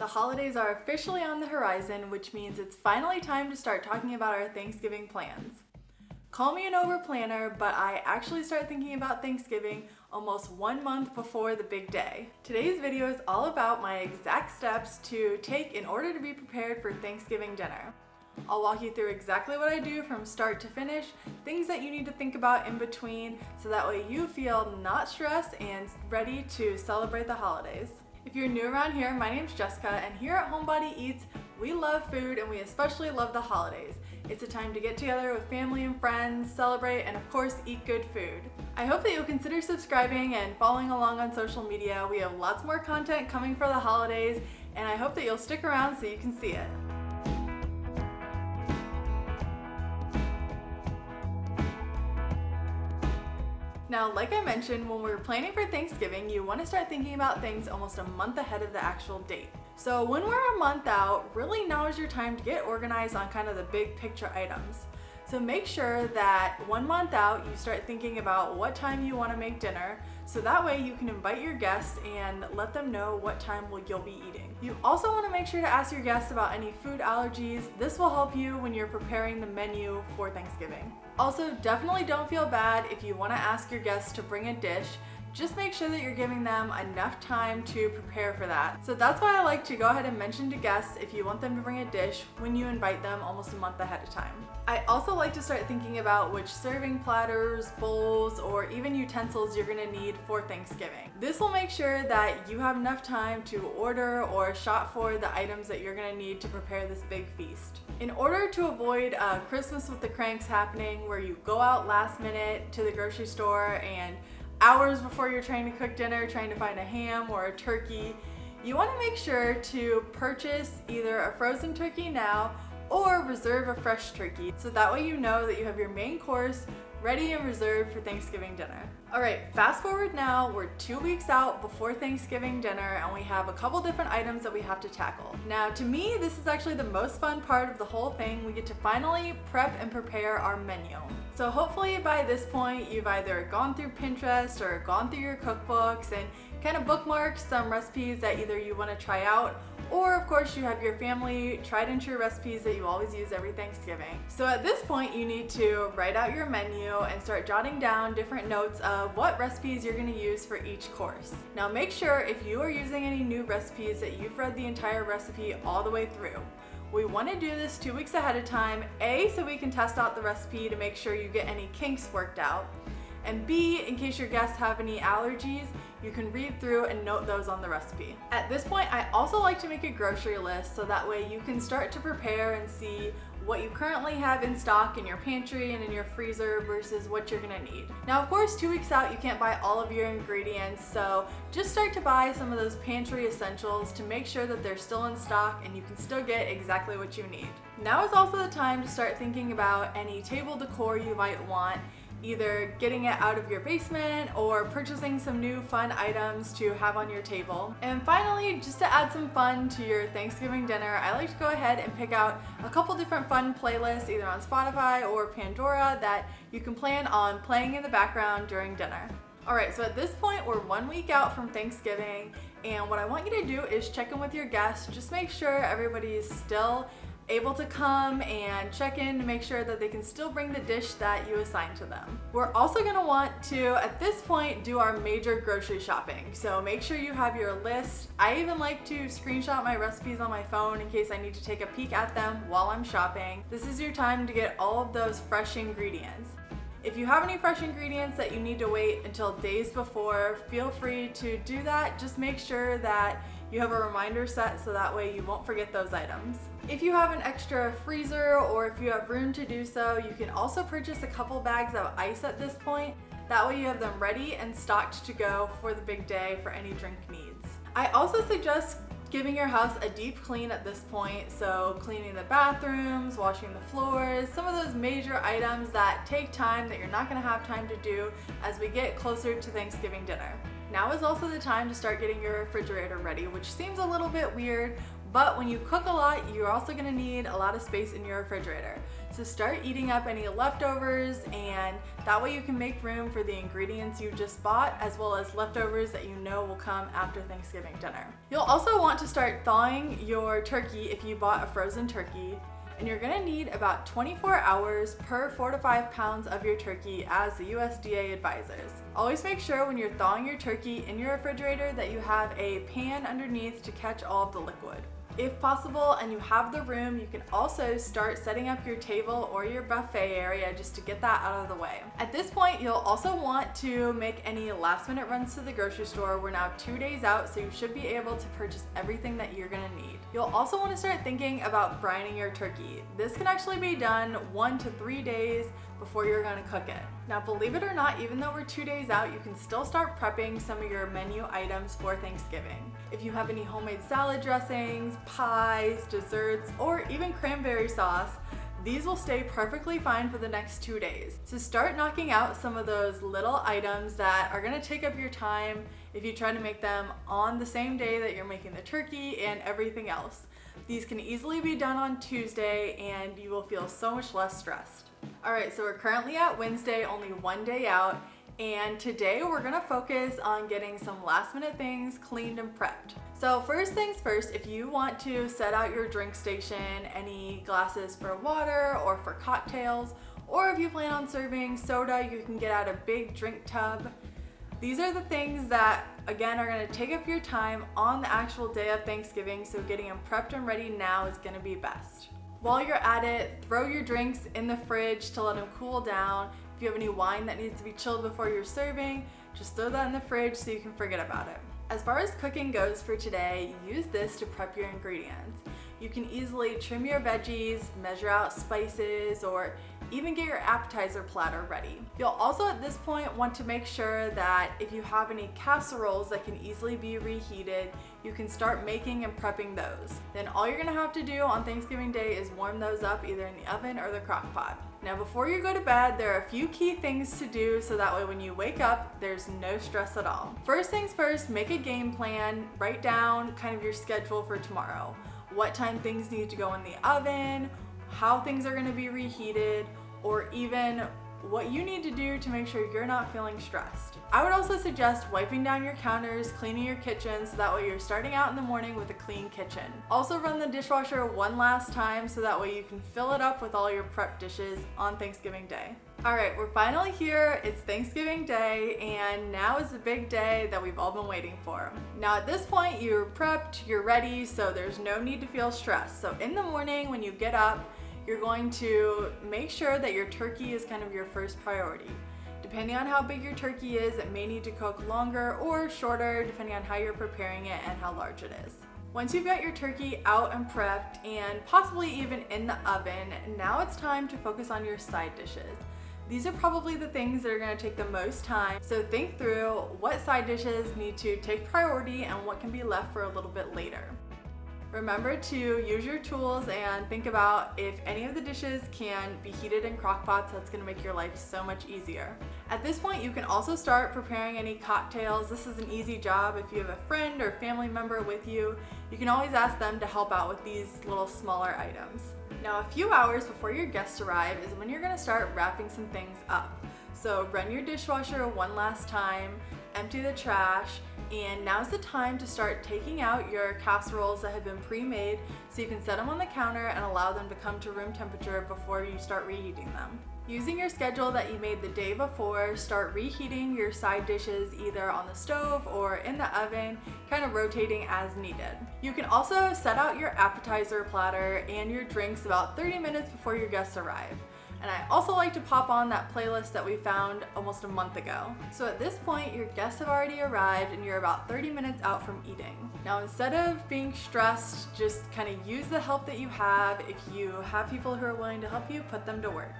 The holidays are officially on the horizon, which means it's finally time to start talking about our Thanksgiving plans. Call me an over-planner, but I actually start thinking about Thanksgiving almost 1 month before the big day. Today's video is all about my exact steps to take in order to be prepared for Thanksgiving dinner. I'll walk you through exactly what I do from start to finish, things that you need to think about in between, so that way you feel not stressed and ready to celebrate the holidays. If you're new around here, my name's Jessica, and here at Homebody Eats, we love food and we especially love the holidays. It's a time to get together with family and friends, celebrate, and of course eat good food. I hope that you'll consider subscribing and following along on social media. We have lots more content coming for the holidays, and I hope that you'll stick around so you can see it. Now, like I mentioned, when we're planning for Thanksgiving, you want to start thinking about things almost a month ahead of the actual date. So when we're a month out, really now is your time to get organized on kind of the big picture items. So make sure that 1 month out, you start thinking about what time you want to make dinner, so that way you can invite your guests and let them know what time you'll be eating. You also want to make sure to ask your guests about any food allergies. This will help you when you're preparing the menu for Thanksgiving. Also, definitely don't feel bad if you want to ask your guests to bring a dish. Just make sure that you're giving them enough time to prepare for that. So that's why I like to go ahead and mention to guests if you want them to bring a dish when you invite them almost a month ahead of time. I also like to start thinking about which serving platters, bowls, or even utensils you're gonna need for Thanksgiving. This will make sure that you have enough time to order or shop for the items that you're gonna need to prepare this big feast. In order to avoid Christmas with the cranks happening, where you go out last minute to the grocery store and hours before you're trying to cook dinner, trying to find a ham or a turkey, you want to make sure to purchase either a frozen turkey now or reserve a fresh turkey, so that way you know that you have your main course ready and reserved for Thanksgiving dinner. Alright, fast forward now, we're 2 weeks out before Thanksgiving dinner and we have a couple different items that we have to tackle. Now to me, this is actually the most fun part of the whole thing. We get to finally prep and prepare our menu. So hopefully by this point you've either gone through Pinterest or gone through your cookbooks and kind of bookmarked some recipes that either you want to try out, or of course you have your family tried and true recipes that you always use every Thanksgiving. So at this point you need to write out your menu and start jotting down different notes of what recipes you're going to use for each course. Now make sure if you are using any new recipes that you've read the entire recipe all the way through. We want to do this 2 weeks ahead of time, A, so we can test out the recipe to make sure you get any kinks worked out, and B, in case your guests have any allergies, you can read through and note those on the recipe. At this point, I also like to make a grocery list so that way you can start to prepare and see what you currently have in stock in your pantry and in your freezer versus what you're gonna need. Now, of course, 2 weeks out, you can't buy all of your ingredients, so just start to buy some of those pantry essentials to make sure that they're still in stock and you can still get exactly what you need. Now is also the time to start thinking about any table decor you might want, either getting it out of your basement or purchasing some new fun items to have on your table. And finally, just to add some fun to your Thanksgiving dinner, I like to go ahead and pick out a couple different fun playlists either on Spotify or Pandora that you can plan on playing in the background during dinner. Alright, so at this point we're 1 week out from Thanksgiving, and what I want you to do is check in with your guests. Just make sure everybody is still able to come and check in to make sure that they can still bring the dish that you assigned to them. We're also going to want to, at this point, do our major grocery shopping. So make sure you have your list. I even like to screenshot my recipes on my phone in case I need to take a peek at them while I'm shopping. This is your time to get all of those fresh ingredients. If you have any fresh ingredients that you need to wait until days before, feel free to do that. Just make sure that you have a reminder set so that way you won't forget those items. If you have an extra freezer or if you have room to do so, you can also purchase a couple bags of ice at this point. That way you have them ready and stocked to go for the big day for any drink needs. I also suggest giving your house a deep clean at this point, so cleaning the bathrooms, washing the floors, some of those major items that take time that you're not going to have time to do as we get closer to Thanksgiving dinner. Now is also the time to start getting your refrigerator ready, which seems a little bit weird, but when you cook a lot, you're also going to need a lot of space in your refrigerator. So start eating up any leftovers, and that way you can make room for the ingredients you just bought, as well as leftovers that you know will come after Thanksgiving dinner. You'll also want to start thawing your turkey if you bought a frozen turkey, and you're gonna need about 24 hours per 4 to 5 pounds of your turkey, as the USDA advises. Always make sure when you're thawing your turkey in your refrigerator that you have a pan underneath to catch all of the liquid. If possible and you have the room, you can also start setting up your table or your buffet area just to get that out of the way. At this point, you'll also want to make any last minute runs to the grocery store. We're now 2 days out, so you should be able to purchase everything that you're gonna need. You'll also want to start thinking about brining your turkey. This can actually be done 1 to 3 days before you're gonna cook it. Now, believe it or not, even though we're 2 days out, you can still start prepping some of your menu items for Thanksgiving. If you have any homemade salad dressings, pies, desserts, or even cranberry sauce, these will stay perfectly fine for the next 2 days. So start knocking out some of those little items that are gonna take up your time if you try to make them on the same day that you're making the turkey and everything else. These can easily be done on Tuesday, and you will feel so much less stressed. All right, so we're currently at Wednesday, only 1 day out, and today we're gonna focus on getting some last minute things cleaned and prepped. So first things first, if you want to set out your drink station, any glasses for water or for cocktails, or if you plan on serving soda, you can get out a big drink tub. These are the things that, again, are gonna take up your time on the actual day of Thanksgiving, so getting them prepped and ready now is gonna be best. While you're at it, throw your drinks in the fridge to let them cool down. If you have any wine that needs to be chilled before you're serving, just throw that in the fridge so you can forget about it. As far as cooking goes for today, use this to prep your ingredients. You can easily trim your veggies, measure out spices, or even get your appetizer platter ready. You'll also at this point want to make sure that if you have any casseroles that can easily be reheated, you can start making and prepping those. Then all you're gonna have to do on Thanksgiving Day is warm those up either in the oven or the crock pot. Now before you go to bed, there are a few key things to do so that way when you wake up, there's no stress at all. First things first, make a game plan, write down kind of your schedule for tomorrow. What time things need to go in the oven, how things are gonna be reheated, or even what you need to do to make sure you're not feeling stressed. I would also suggest wiping down your counters, cleaning your kitchen, so that way you're starting out in the morning with a clean kitchen. Also run the dishwasher one last time so that way you can fill it up with all your prep dishes on Thanksgiving Day. All right, we're finally here. It's Thanksgiving Day, and now is the big day that we've all been waiting for. Now at this point, you're prepped, you're ready, so there's no need to feel stressed. So in the morning when you get up, you're going to make sure that your turkey is kind of your first priority. Depending on how big your turkey is, it may need to cook longer or shorter, depending on how you're preparing it and how large it is. Once you've got your turkey out and prepped and possibly even in the oven, now it's time to focus on your side dishes. These are probably the things that are going to take the most time, so think through what side dishes need to take priority and what can be left for a little bit later. Remember to use your tools and think about if any of the dishes can be heated in crock pots. That's going to make your life so much easier. At this point, you can also start preparing any cocktails. This is an easy job. If you have a friend or family member with you, you can always ask them to help out with these little smaller items. Now, a few hours before your guests arrive is when you're going to start wrapping some things up. So run your dishwasher one last time, empty the trash, and now's the time to start taking out your casseroles that have been pre-made so you can set them on the counter and allow them to come to room temperature before you start reheating them. Using your schedule that you made the day before, start reheating your side dishes either on the stove or in the oven, kind of rotating as needed. You can also set out your appetizer platter and your drinks about 30 minutes before your guests arrive. And I also like to pop on that playlist that we found almost a month ago. So at this point, your guests have already arrived and you're about 30 minutes out from eating. Now, instead of being stressed, just kind of use the help that you have. If you have people who are willing to help you, put them to work.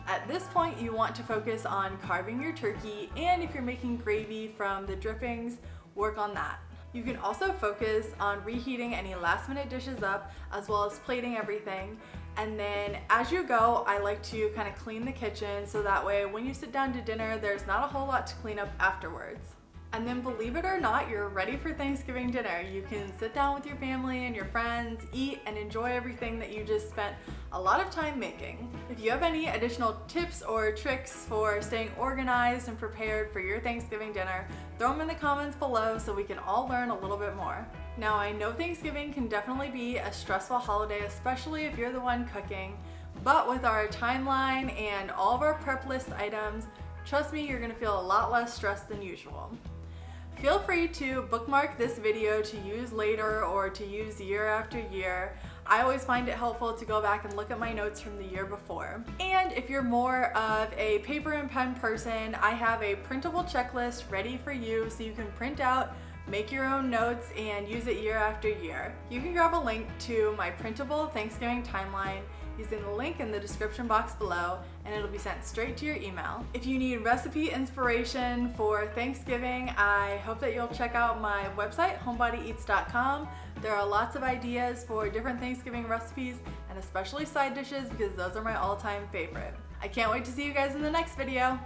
At this point, you want to focus on carving your turkey, and if you're making gravy from the drippings, work on that. You can also focus on reheating any last minute dishes up, as well as plating everything. And then as you go, I like to kind of clean the kitchen so that way when you sit down to dinner, there's not a whole lot to clean up afterwards. And then believe it or not, you're ready for Thanksgiving dinner. You can sit down with your family and your friends, eat, and enjoy everything that you just spent a lot of time making. If you have any additional tips or tricks for staying organized and prepared for your Thanksgiving dinner, throw them in the comments below so we can all learn a little bit more. Now, I know Thanksgiving can definitely be a stressful holiday, especially if you're the one cooking, but with our timeline and all of our prep list items, trust me, you're gonna feel a lot less stressed than usual. Feel free to bookmark this video to use later or to use year after year. I always find it helpful to go back and look at my notes from the year before. And if you're more of a paper and pen person, I have a printable checklist ready for you so you can print out, make your own notes, and use it year after year. You can grab a link to my printable Thanksgiving timeline using the link in the description box below, and it'll be sent straight to your email. If you need recipe inspiration for Thanksgiving, I hope that you'll check out my website, homebodyeats.com. There are lots of ideas for different Thanksgiving recipes, and especially side dishes, because those are my all-time favorite. I can't wait to see you guys in the next video.